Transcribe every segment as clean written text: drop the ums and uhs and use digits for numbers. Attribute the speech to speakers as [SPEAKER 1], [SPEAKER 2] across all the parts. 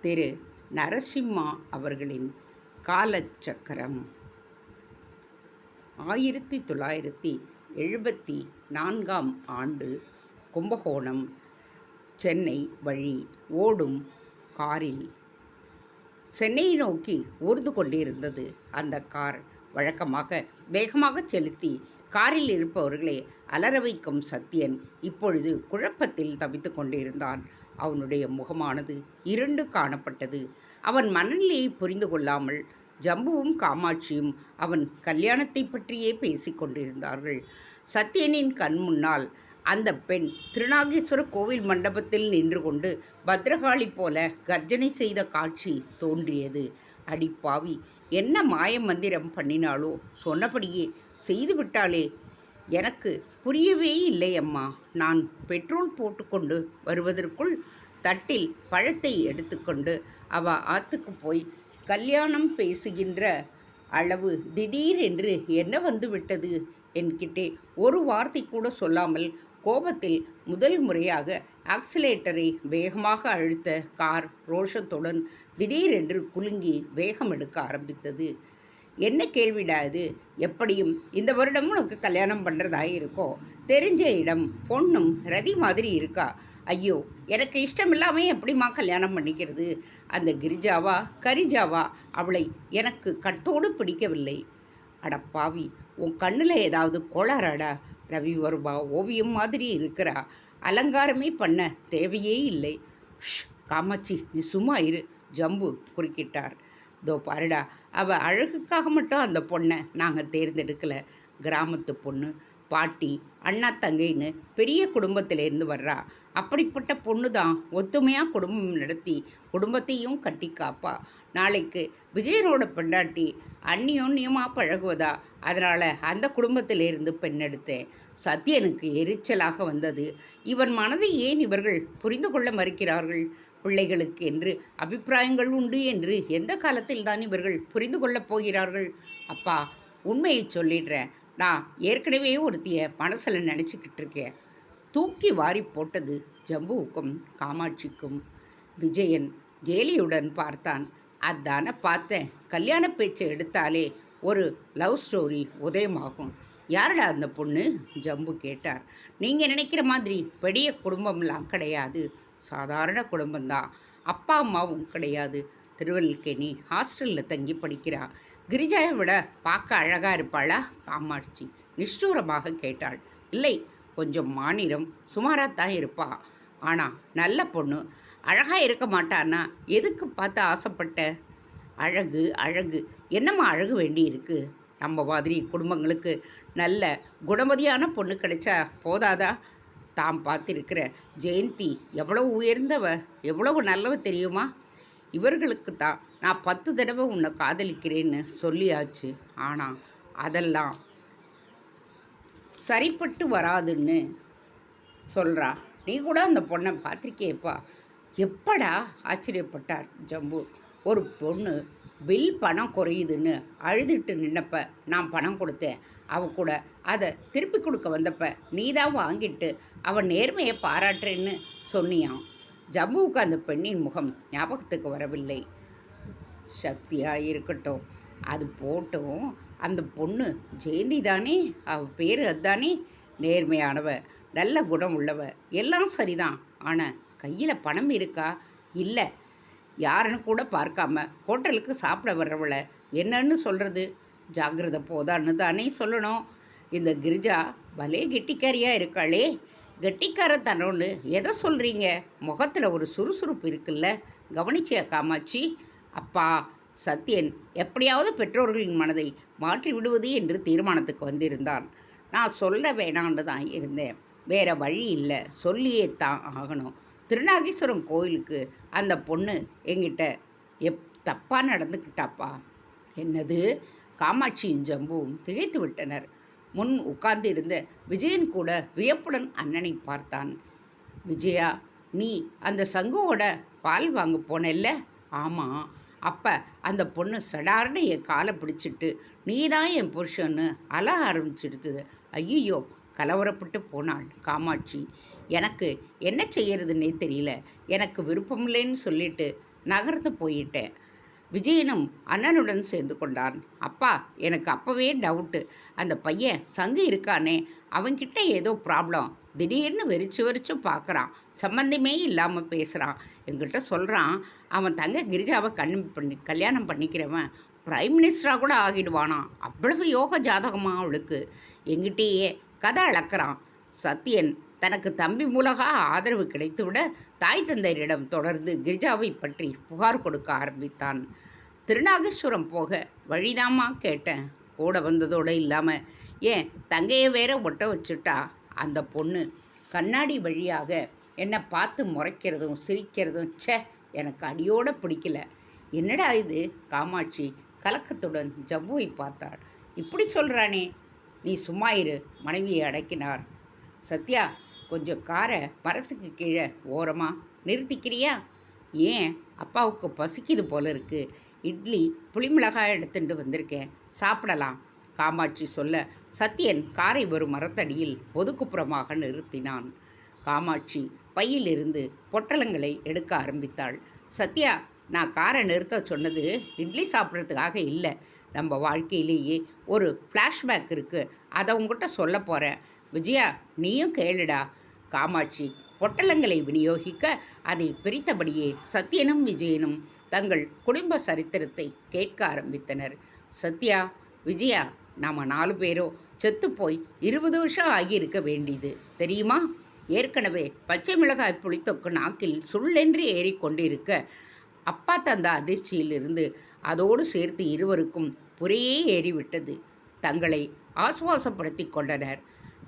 [SPEAKER 1] திரு நரசிம்மா அவர்களின் காலச்சக்கரம் 1974ஆம் ஆண்டு கும்பகோணம் சென்னை வழி ஓடும் காரில் சென்னையை நோக்கி ஊர்ந்து கொண்டிருந்தது. அந்த கார் வழக்கமாக வேகமாக செலுத்தி காரில் இருப்பவர்களை அலற வைக்கும் சத்யன் இப்பொழுது குழப்பத்தில் தவித்து கொண்டிருந்தான். அவனுடைய முகமானது இருண்டு காணப்பட்டது. அவன் மனநிலையை புரிந்து கொள்ளாமல் ஜம்புவும் காமாட்சியும் அவன் கல்யாணத்தை பற்றியே பேசிக் கொண்டிருந்தார்கள். சத்யனின் கண் முன்னால் அந்த பெண் திருநாகேஸ்வர கோவில் மண்டபத்தில் நின்று கொண்டு பத்ரகாளி போல கர்ஜனை செய்த காட்சி தோன்றியது. அடிப்பாவி, என்ன மாய மந்திரம் பண்ணினாலோ, சொன்னபடியே செய்துவிட்டாளே. எனக்கு புரியவே இல்லை அம்மா. நான் பெட்ரோல் போட்டுக்கொண்டு வருவதற்குள் தட்டில் பழத்தை எடுத்துக்கொண்டு அவ ஆத்துக்கு போய் கல்யாணம் பேசுகின்ற அளவு திடீரென்று என்ன வந்து விட்டது என்கிட்டே ஒரு வார்த்தை கூட சொல்லாமல் கோபத்தில் முதல் முறையாக ஆக்சிலேட்டரை வேகமாக அழுத்த கார் ரோஷத்துடன் திடீரென்று குலுங்கி வேகம் எடுக்க ஆரம்பித்தது. என்ன கேள்விடா இது? எப்படியும் இந்த வருடம் உனக்கு கல்யாணம் பண்ணுறதாக இருக்கோ. தெரிஞ்ச இடம், பொண்ணும் ரதி மாதிரி இருக்கா. ஐயோ, எனக்கு இஷ்டமில்லாமல் எப்படிம்மா கல்யாணம் பண்ணிக்கிறது? அந்த கிரிஜாவா கரிஜாவா, அவளை எனக்கு கட்டோடு பிடிக்கவில்லை. அடப்பாவி, உன் கண்ணில் ஏதாவது கோளாறாடா? ரவி வருவா ஓவியம் மாதிரி இருக்கிறா. அலங்காரமே பண்ண தேவையே இல்லை. காமாட்சி, நீ சும்மா இரு, ஜம்பு குறுக்கிட்டார். தோ பாருடா, அவள் அழகுக்காக மட்டும் அந்த பொண்ணை நாங்கள் தேர்ந்தெடுக்கலை. கிராமத்து பொண்ணு, பாட்டி அண்ணா தங்கைன்னு பெரிய குடும்பத்திலேருந்து வர்றா. அப்படிப்பட்ட பொண்ணு தான் ஒத்துமையாக குடும்பம் நடத்தி குடும்பத்தையும் கட்டி காப்பா. நாளைக்கு விஜயனோட பெண்டாட்டி அந்நியோன்யமாக பழகுவதா. அதனால் அந்த குடும்பத்திலேருந்து பெண் எடுத்தேன். சத்யனுக்கு எரிச்சலாக வந்தது. இவன் மனதை ஏன் இவர்கள் புரிந்து கொள்ள மறுக்கிறார்கள்? பிள்ளைகளுக்கு என்று அபிப்பிராயங்கள் உண்டு என்று எந்த காலத்தில் தான் இவர்கள் புரிந்து கொள்ளப் போகிறார்கள்? அப்பா, உண்மையை சொல்லிடுறேன். நான் ஏற்கனவே ஒருத்திய மனசில் நினச்சிக்கிட்டு இருக்கேன். தூக்கி வாரி போட்டது ஜம்புவுக்கும் காமாட்சிக்கும். விஜயன் கேலியுடன் பார்த்தான். அதான பார்த்தேன். கல்யாண பேச்சை எடுத்தாலே ஒரு லவ் ஸ்டோரி உதயமாகும். யாரடா அந்த பொண்ணு? ஜம்பு கேட்டார். நீங்கள் நினைக்கிற மாதிரி பெரிய குடும்பம்லாம் கிடையாது. சாதாரண குடும்பம்தான். அப்பா அம்மாவும் கிடையாது. திருவல்லிக்கேணி ஹாஸ்டலில் தங்கி படிக்கிறா. கிரிஜாவை விட பார்க்க அழகாக இருப்பாளா? காமாட்சி நிஷ்டூரமாக கேட்டாள். இல்லை, கொஞ்சம் மாநிலம் சுமாராகத்தான் இருப்பா. ஆனால் நல்ல பொண்ணு. அழகாக இருக்க மாட்டான்னா எதுக்கு பார்த்து ஆசைப்பட்ட? அழகு அழகு என்னம்மா அழகு வேண்டி இருக்குது? நம்ம மாதிரி குடும்பங்களுக்கு நல்ல குணமதியான பொண்ணு கிடைச்சா போதாதா? தாம் பார்த்திருக்கிற ஜெயந்தி எவ்வளோ உயர்ந்தவ, எவ்வளவு நல்லவ தெரியுமா? இவர்களுக்கு தான் நான் 10 தடவை உன்னை காதலிக்கிறேன்னு சொல்லியாச்சு. ஆனால் அதெல்லாம் சரிப்பட்டு வராதுன்னு சொல்கிறா. நீ கூட அந்த பொண்ணை பார்த்திருக்கேப்பா. எப்படா? ஆச்சரியப்பட்டார் ஜம்பு. ஒரு பொண்ணு பில் பணம் குறையுதுன்னு அழுதுட்டு நின்னப்ப நான் பணம் கொடுத்தேன். அவ கூட அதை திருப்பி கொடுக்க வந்தப்ப நீ தான் வாங்கிட்டு அவன் நேர்மையை பாராட்டுறேன்னு சொன்னியான். ஜம்புவுக்கு அந்த பெண்ணின் முகம் ஞாபகத்துக்கு வரவில்லை. சக்தியாக இருக்கட்டும், அது போட்டும். அந்த பொண்ணு ஜெயந்தி தானே? அவள் பேர் அதுதானே? நேர்மையானவ, நல்ல குணம் உள்ளவ, எல்லாம் சரிதான். ஆனால் கையில் பணம் இருக்கா? இல்லை. யாருன்னு கூட பார்க்காம ஹோட்டலுக்கு சாப்பிட வர்றவளை என்னன்னு சொல்கிறது? ஜாகிரதை போதான்னு தானே சொல்லணும். இந்த கிரிஜா பலே கெட்டிக்காரியாக இருக்காளே. கெட்டிக்காரத்தனோன்னு எதை சொல்கிறீங்க? முகத்தில் ஒரு சுறுசுறுப்பு இருக்குல்ல, கவனிச்சியா காமாட்சி? அப்பா, சத்யன் எப்படியாவது பெற்றோர்களின் மனதை மாற்றி விடுவது என்று தீர்மானத்துக்கு வந்திருந்தான். நான் சொல்ல வேணான்னு தான் இருந்தேன். வேறு வழி இல்லை, சொல்லியே தான் ஆகணும். திருநாகேஸ்வரம் கோயிலுக்கு அந்த பொண்ணு என்கிட்ட தப்பாக நடந்துக்கிட்டாப்பா. என்னது? காமாட்சியும் ஜம்புவும் திகைத்து விட்டனர். முன் உட்கார்ந்து இருந்த விஜயன் கூட வியப்புடன் அண்ணனை பார்த்தான். விஜயா, நீ அந்த சங்குவோட பால் வாங்க போனல்ல? ஆமாம். அப்போ அந்த பொண்ணு சடார்னு என் காலை பிடிச்சிட்டு நீ தான் என் புருஷன்னு அழ ஆரம்பிச்சிடுது. ஐயோ, கலவரப்பட்டு போனாள் காமாட்சி. எனக்கு என்ன செய்யறதுன்னே தெரியல. எனக்கு விருப்பமில்லைன்னு சொல்லிட்டு நகர்ந்து போயிட்டேன். விஜயனும் அண்ணனுடன் சேர்ந்து கொண்டான். அப்பா, எனக்கு அப்போவே டவுட்டு. அந்த பையன் சங்கு இருக்கானே, அவன்கிட்ட ஏதோ ப்ராப்ளம். திடீர்னு வெறிச்சு வெறிச்சு பார்க்குறான். சம்மந்தமே இல்லாமல் பேசுகிறான். என்கிட்ட சொல்கிறான், அவன் தங்க கிரிஜாவை கல்யாணம் பண்ணிக்கிறவன் பிரைம் மினிஸ்டராக கூட ஆகிடுவானான். அவ்வளவு யோக ஜாதகமாக அவளுக்கு. எங்கிட்டேயே கதை அளக்கிறான். சத்யன் தனக்கு தம்பி மூலக ஆதரவு கிடைத்துவிட தாய் தந்தையரிடம் தொடர்ந்து கிரிஜாவை பற்றி புகார் கொடுக்க ஆரம்பித்தான். திருநாகேஸ்வரம் போக வழிதாமா கேட்டேன். கூட வந்ததோடு இல்லாமல் ஏன் தங்கையை வேற ஒட்ட வச்சுட்டா. அந்த பொண்ணு கண்ணாடி வழியாக என்னை பார்த்து முறைக்கிறதும் சிரிக்கிறதும் எனக்கு அடியோட பிடிக்கல. என்னடா இது? காமாட்சி கலக்கத்துடன் ஜவ்வுவை பார்த்தாள். இப்படி சொல்கிறானே, நீ சும்மா இரு, மனைவியை அடக்கினார். சத்யா, கொஞ்சம் காரை மரத்துக்கு கீழே ஓரமாக நிறுத்திக்கிறியா? ஏன்? அப்பாவுக்கு பசிக்குது போல இருக்கு. இட்லி புளிமிளகாய் எடுத்துட்டு வந்திருக்கேன், சாப்பிடலாம். காமாட்சி சொல்ல சத்யன் காரை ஒரு மரத்தடியில் ஒதுக்குப்புறமாக நிறுத்தினான். காமாட்சி பையிலிருந்து பொட்டலங்களை எடுக்க ஆரம்பித்தாள். சத்யா, நான் காரை நிறுத்த சொன்னது இட்லி சாப்பிட்றதுக்காக இல்லை. நம்ம வாழ்க்கையிலேயே ஒரு ஃப்ளாஷ்பேக் இருக்குது, அதை உங்ககிட்ட சொல்ல போகிறேன். விஜயா, நீயும் கேளுடா. காமாட்சி பொட்டலங்களை விநியோகிக்க அதை பிரித்தபடியே சத்யனும் விஜயனும் தங்கள் குடும்ப சரித்திரத்தை கேட்க ஆரம்பித்தனர். சத்யா, விஜயா, நாம் 4 பேரும் செத்து போய் 20 வருஷம் ஆகியிருக்க வேண்டியது தெரியுமா? ஏற்கனவே பச்சை மிளகாய் புளித்தொக்கு நாக்கில் சுள்ளென்று ஏறிக்கொண்டிருக்க அப்பா தந்த அதிர்ச்சியிலிருந்து அதோடு சேர்த்து இருவருக்கும் புரையே ஏறிவிட்டது. தங்களை ஆசுவாசப்படுத்தி கொண்டனர்.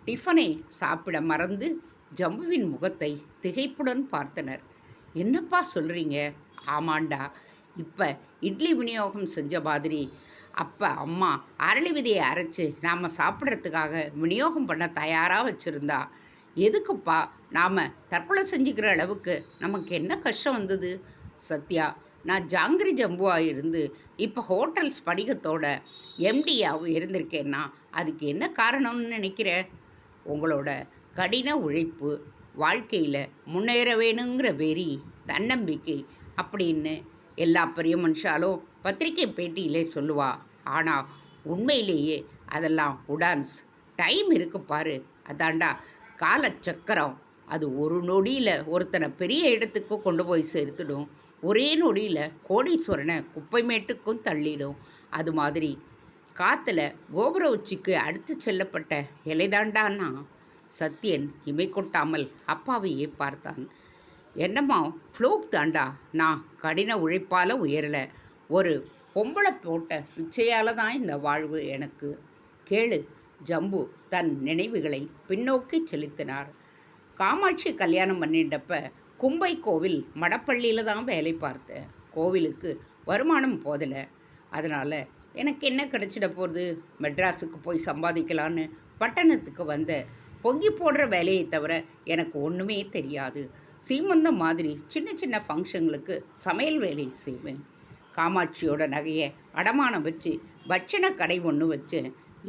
[SPEAKER 1] டிஃபனை சாப்பிட மறந்து ஜம்புவின் முகத்தை திகைப்புடன் பார்த்தனர். என்னப்பா சொல்கிறீங்க? ஆமாண்டா, இப்போ இட்லி விநியோகம் செஞ்ச மாதிரி அப்போ அம்மா அரளி விதையை அரைச்சி நாம் சாப்பிட்றதுக்காக விநியோகம் பண்ண தயாராக வச்சுருந்தா. எதுக்குப்பா நாம் தற்கொலை செஞ்சுக்கிற அளவுக்கு நமக்கு என்ன கஷ்டம் வந்தது? சத்யா, நான் ஜாங்கிரி ஜம்புவாக இருந்து இப்போ ஹோட்டல்ஸ் படிகத்தோட எம்டியாகவும் இருந்திருக்கேன்னா அதுக்கு என்ன காரணம்னு நினைக்கிறேன்? உங்களோட கடின உழைப்பு, வாழ்க்கையில் முன்னேற வேணுங்கிற வெறி, தன்னம்பிக்கை அப்படின்னு எல்லா பெரிய மனுஷாலும் பத்திரிக்கை பேட்டியிலே சொல்லுவா. ஆனால் உண்மையிலேயே அதெல்லாம் உடான்ஸ். டைம் இருக்கு பாரு, அதாண்டா காலச்சக்கரம். அது ஒரு நொடியில் ஒருத்தனை பெரிய இடத்துக்கு கொண்டு போய் சேர்த்துடும். ஒரே நொடியில் கோடீஸ்வரனை குப்பை மேட்டுக்கும் தள்ளிடும். அது மாதிரி காற்றுல கோபுர உச்சிக்கு அடுத்து செல்லப்பட்ட இலைதாண்டான்னா. சத்யன் இமை கொட்டாமல் அப்பாவையே பார்த்தான். என்னம்மா ஃப்ளூக் தாண்டா, நான் கடின உழைப்பால் உயரலை, ஒரு பொம்பளை போட்ட பிச்சையால் தான் இந்த வாழ்வு எனக்கு. கேளு. ஜம்பு தன் நினைவுகளை பின்னோக்கி செலுத்தினார். காமாட்சி கல்யாணம் பண்ணிட்டப்ப கும்பை கோவில் மடப்பள்ளியில் தான் வேலை பார்த்தேன். கோவிலுக்கு வருமானம் போதலை. அதனால் எனக்கு என்ன கிடச்சிட போகிறது? மெட்ராஸுக்கு போய் சம்பாதிக்கலான்னு பட்டணத்துக்கு வந்த. பொங்கி போடுற வேலையை தவிர எனக்கு ஒன்றுமே தெரியாது. சீமந்தம் மாதிரி சின்ன சின்ன ஃபங்க்ஷனுக்கு சமையல் வேலை செய்வேன். காமாட்சியோட நகையை அடமானம் வச்சு பட்சண கடை ஒன்று வச்சு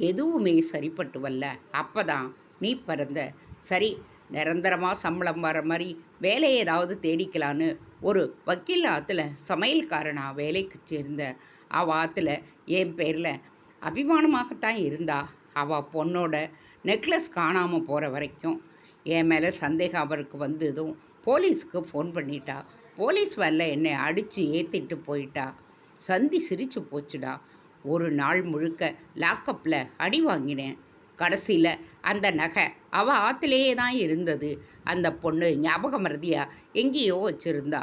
[SPEAKER 1] எதுவுமே சரிப்பட்டு வரல. அப்போ தான் நீ பிறந்த. சரி, நிரந்தரமாக சம்பளம் வர மாதிரி வேலை ஏதாவது தேடிக்கலான்னு ஒரு வக்கீல் ஆற்றுல சமையல்காரனாக வேலைக்கு சேர்ந்த. அவள் ஆற்றுல என் பேரில் அபிமானமாகத்தான் இருந்தா. அவள் பொண்ணோட நெக்லஸ் காணாமல் போகிற வரைக்கும் என் மேலே சந்தேகம் அவருக்கு வந்ததும் போலீஸுக்கு ஃபோன் பண்ணிட்டா. போலீஸ் வேலை என்னை அடித்து ஏற்றிட்டு போயிட்டா. சந்தி சிரித்து போச்சுடா. ஒரு நாள் முழுக்க லாக்கப்பில் அடி வாங்கினேன். கடைசியில் அந்த நகை அவள் ஆற்றுலேயே தான் இருந்தது. அந்த பொண்ணு ஞாபக மறதியாக எங்கேயோ வச்சுருந்தா.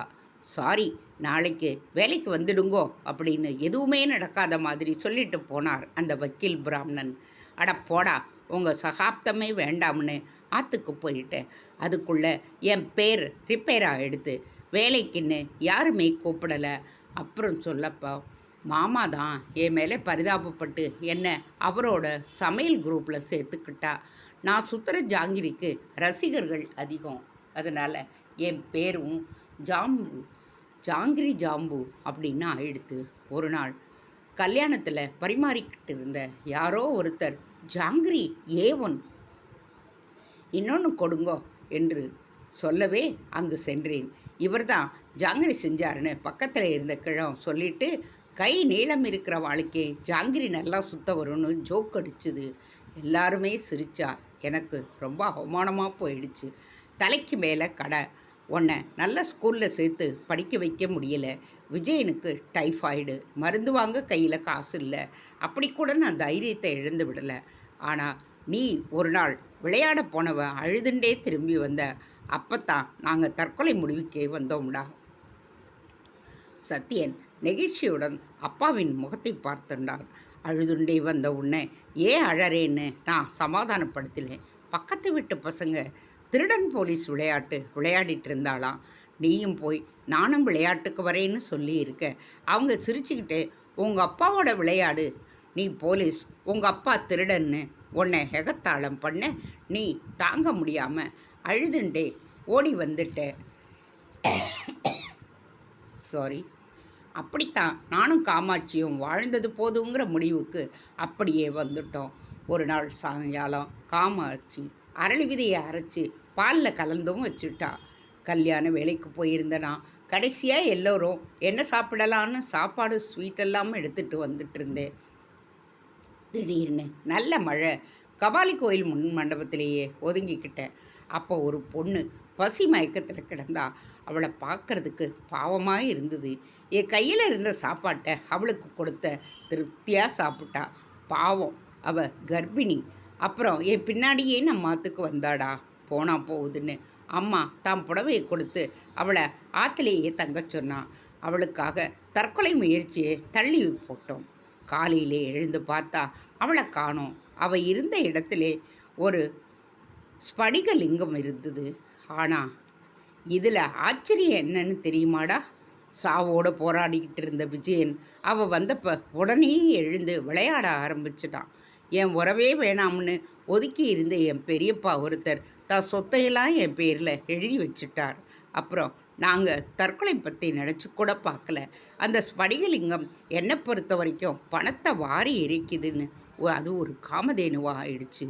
[SPEAKER 1] சாரி, நாளைக்கு வேலைக்கு வந்துடுங்கோ அப்படின்னு எதுவுமே நடக்காத மாதிரி சொல்லிட்டு போனார் அந்த வக்கீல் பிராமணன். அட போடா, உங்கள் சகாப்தமே வேண்டாம்னு ஆற்றுக்கு போயிட்டேன். அதுக்குள்ளே என் பேர் ரிப்பேர் ஆகிடுது. வேலைக்குன்னு யாருமே கூப்பிடலை. அப்புறம் சொல்லப்பா, மாமா தான் என் மேலே பரிதாபப்பட்டு என்னை அவரோட சமையல் குரூப்பில் சேர்த்துக்கிட்டா. நான் சுற்றுற ஜாங்கிரிக்கு ரசிகர்கள் அதிகம். அதனால் என் பேரும் ஜாங்கிரி ஜாம்பு அப்படின்னு ஆயிடுத்து. ஒரு நாள் கல்யாணத்தில் பரிமாறிக்கிட்டு இருந்த யாரோ ஒருத்தர் ஜாங்கிரி A1 இன்னொன்று கொடுங்கோ என்று சொல்லவே அங்கு சென்றேன். இவர்தான் ஜாங்கிரி செஞ்சாருன்னு பக்கத்தில் இருந்த கிழம் சொல்லிட்டு, கை நீளம் இருக்கிற வாழ்க்கை ஜாங்கிரி நல்லா சுத்த வரும்னு ஜோக் அடிச்சுது. எல்லாருமே சிரிச்சா. எனக்கு ரொம்ப அவமானமாக போயிடுச்சு. தலைக்கு மேலே கடை. உன்னை நல்ல ஸ்கூலில் சேர்த்து படிக்க வைக்க முடியலை. விஜயனுக்கு டைஃபாய்டு, மருந்து வாங்க கையில் காசு இல்லை. அப்படி கூட நான் தைரியத்தை இழந்து விடலை. ஆனால் நீ ஒரு நாள் விளையாட போனவ அழுதுண்டே திரும்பி வந்த. அப்பத்தான் நாங்கள் தற்கொலை முடிவுக்கே வந்தோம்டா. சத்யன் நெகிழ்ச்சியுடன் அப்பாவின் முகத்தை பார்த்துண்டார். அழுதுண்டே வந்த உன்னை ஏன் அழறேன்னு நான் சமாதானப்படுத்தினேன். பக்கத்து வீட்டு பசங்க திருடன் போலீஸ் விளையாட்டு விளையாடிட்டு இருந்தாலாம். நீயும் போய் நானும் விளையாட்டுக்கு வரேன்னு சொல்லியிருக்க. அவங்க சிரிச்சுக்கிட்டே, உங்கள் அப்பாவோட விளையாடு, நீ போலீஸ், உங்கள் அப்பா திருடன்னு உன்னை எகத்தாளம் பண்ண நீ தாங்க முடியாமல் அழுதுண்டே ஓடி வந்துட்ட. சாரி. அப்படித்தான் நானும் காமாட்சியும் வாழ்ந்தது போதுங்கிற முடிவுக்கு அப்படியே வந்துட்டோம். ஒரு நாள் சாயங்காலம் காமாட்சி அரளி விதையை அரைச்சி பாலில் கலந்தும் வச்சுட்டா. கல்யாண வேலைக்கு போயிருந்தனா கடைசியாக எல்லோரும் என்ன சாப்பிடலான்னு சாப்பாடு ஸ்வீட்டெல்லாம் எடுத்துகிட்டு வந்துட்டு இருந்தேன். திடீர்னு நல்ல மழை. கபாலி கோயில் முன் மண்டபத்திலேயே ஒதுங்கிக்கிட்டேன். அப்போ ஒரு பொண்ணு பசி மயக்கத்தில் கிடந்தா. அவளை பார்க்கறதுக்கு பாவமாக இருந்தது. என் கையில் இருந்த சாப்பாட்டை அவளுக்கு கொடுத்த. திருப்தியாக சாப்பிட்டா. பாவம், அவள் கர்ப்பிணி. அப்புறம் என் பின்னாடியே நம்ம மாத்துக்கு வந்தாடா. போனா போகுதுன்னு அம்மா தான் புடவையை கொடுத்து அவளை ஆற்றுலேயே தங்க சொன்னான். அவளுக்காக தற்கொலை முயற்சியை தள்ளி போட்டோம். காலையிலே எழுந்து பார்த்தா அவளை காணோம். அவள் இருந்த இடத்திலே ஒரு ஸ்படிக லிங்கம் இருந்தது. ஆனால் இதில் ஆச்சரியம் என்னன்னு தெரியுமாடா? சாவோடு போராடிக்கிட்டு இருந்த விஜயன் அவள் வந்தப்போ உடனே எழுந்து விளையாட ஆரம்பிச்சிட்டான். என் உறவே வேணாம்னு ஒதுக்கி இருந்த என் பெரியப்பா ஒருத்தர் தான் சொத்தையெல்லாம் என் பேரில் எழுதி வச்சுட்டார். அப்புறம் நாங்கள் தற்கொலை பற்றி நினச்சி கூட பார்க்கல. அந்த ஸ்படிகலிங்கம் என்னை பொறுத்த வரைக்கும் பணத்தை வாரி எரிக்குதுன்னு அது ஒரு காமதேனுவாக ஆயிடுச்சு.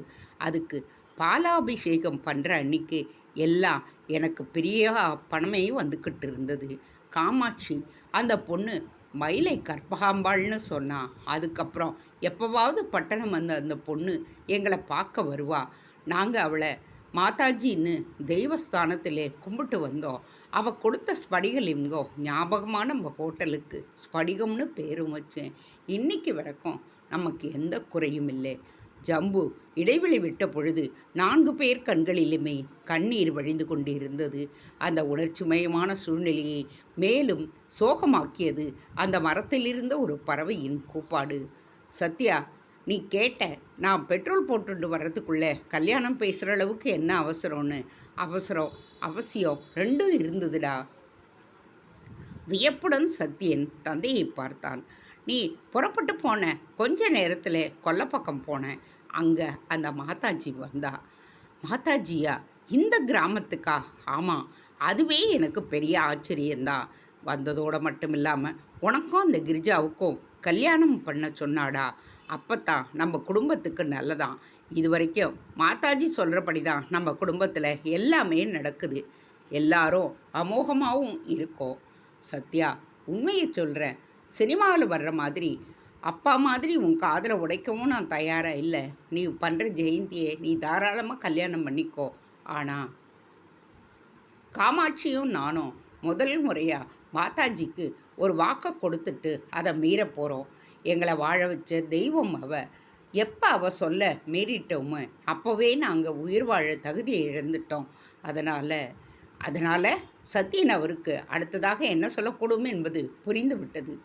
[SPEAKER 1] அதுக்கு பாலாபிஷேகம் பண்ணுற அன்னைக்கு எல்லாம் எனக்கு பெரிய பணமே வந்துக்கிட்டு இருந்தது. காமாட்சி அந்த பொண்ணு மயிலை கற்பகாம்பாள்னு சொன்னான். அதுக்கப்புறம் எப்போவாவது பட்டணம் வந்த அந்த பொண்ணு எங்களை பார்க்க வருவா. நாங்கள் அவளை மாதாஜின்னு தெய்வஸ்தானத்திலே கும்பிட்டு வந்தோம். அவள் கொடுத்த ஸ்படிகலிங்கம் ஞாபகமாக நம்ம ஹோட்டலுக்கு ஸ்படிகம்னு பேரும் வச்சேன். இன்னைக்கு வரைக்கும் நமக்கு எந்த குறையும் இல்லை. ஜம்பு இடைவெளி விட்ட பொழுது 4 பேர் கண்களிலுமே கண்ணீர் வழிந்து கொண்டிருந்தது. அந்த உணர்ச்சிமயமான சூழ்நிலையை மேலும் சோகமாக்கியது அந்த மரத்திலிருந்த ஒரு பறவையின் கூப்பாடு. சத்யா, நீ கேட்ட, நான் பெட்ரோல் போட்டுட்டு வர்றதுக்குள்ளே கல்யாணம் பேசுகிற அளவுக்கு என்ன அவசரம்னு. அவசரம் அவசியம் ரெண்டும் இருந்ததுடா. வியப்புடன் சத்யன் தந்தையை பார்த்தான். நீ புறப்பட்டு போன கொஞ்ச நேரத்தில் கொல்லப்பக்கம் போனேன். அங்கே அந்த மாதாஜி வந்தா. மாதாஜியா? இந்த கிராமத்துக்கா? ஆமாம், அதுவே எனக்கு பெரிய ஆச்சரியந்தான். வந்ததோடு மட்டும் இல்லாமல் உனக்கும் அந்த கிரிஜாவுக்கும் கல்யாணம் பண்ண சொன்னாடா. அப்போத்தான் நம்ம குடும்பத்துக்கு நல்லதான். இது வரைக்கும் மாதாஜி சொல்கிறபடி தான் நம்ம குடும்பத்தில் எல்லாமே நடக்குது. எல்லாரும் அமோகமாகவும் இருக்கோம். சத்யா, உண்மையை சொல்கிறேன். சினிமாவில் வர்ற மாதிரி அப்பா மாதிரி உன் காதலை உடைக்கவும் நான் தயாராக இல்லை. நீ பண்ணுற ஜெயந்தியை நீ தாராளமாக கல்யாணம் பண்ணிக்கோ. ஆனால் காமாட்சியும் நானும் முதல் முறையாக மாதாஜிக்கு ஒரு வாக்கை கொடுத்துட்டு அதை மீற போகிறோம். எங்களை வாழ வச்ச தெய்வம் அவள். எப்போ அவள் சொல்ல மீறிட்டோமோ அப்போவே நாங்கள் உயிர் வாழ தகுதியை இழந்துட்டோம். அதனால் சத்யன் அவருக்கு அடுத்ததாக என்ன சொல்லக்கூடும் என்பது புரிந்து விட்டது.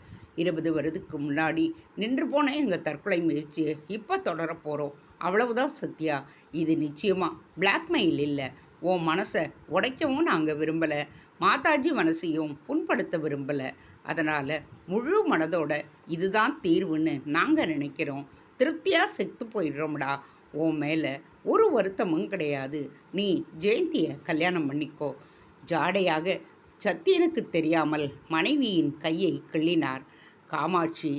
[SPEAKER 1] 20 வருடத்துக்கு முன்னாடி நின்று போன எங்கள் தற்கொலை முயற்சியை இப்போ தொடர போகிறோம். அவ்வளவுதான் சத்யா. இது நிச்சயமாக பிளாக்மெயில் இல்லை. உன் மனசை உடைக்கவும் நாங்கள் விரும்பலை. மாதாஜி மனசையும் புண்படுத்த விரும்பலை. அதனால் முழு மனதோட இதுதான் தீர்வுன்னு நாங்கள் நினைக்கிறோம். திருப்தியாக செத்து போயிடுறோம்டா. உன் மேலே ஒரு வருத்தமும் கிடையாது. நீ ஜெயந்தியை கல்யாணம் பண்ணிக்கோ. ஜாடையாக சத்தியனுக்கு தெரியாமல் மனைவியின் கையை கிள்ளினார். காமாட்சி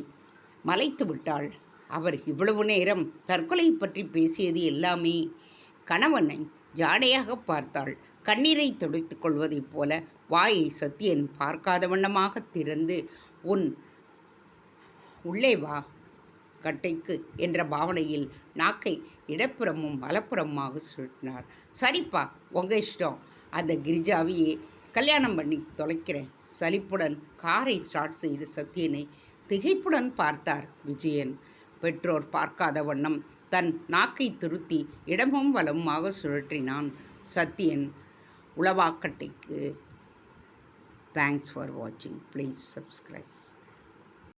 [SPEAKER 1] மலைத்து விட்டாள். அவர் இவ்வளவு நேரம் தற்கொலை பற்றி பேசியது எல்லாமே கணவனை ஜாடையாக பார்த்தாள். கண்ணீரை துடைத்துக் கொள்வதைப் போல வாயை சத்தியன் பார்க்காத வண்ணமாக திறந்து, உன் உள்ளே வா கட்டைக்கு என்ற பாவனையில் நாக்கை இடப்புறமும் வலப்புறமாக சுருட்டினார். சரிப்பா, உங்கள் இஷ்டம். அந்த கிரிஜாவையே கல்யாணம் பண்ணி தொலைக்கிறேன். சலிப்புடன் காரை ஸ்டார்ட் செய்து சத்தியனை திகைப்புடன் பார்த்தார் விஜயன். பெற்றோர் பார்க்காத வண்ணம் தன் நாக்கை திருத்தி இடமும் வலமுமாக சுழற்றினான் சத்தியன். உளவாக்கட்டைக்கு. தேங்க்ஸ் ஃபார் வாட்சிங். Please subscribe.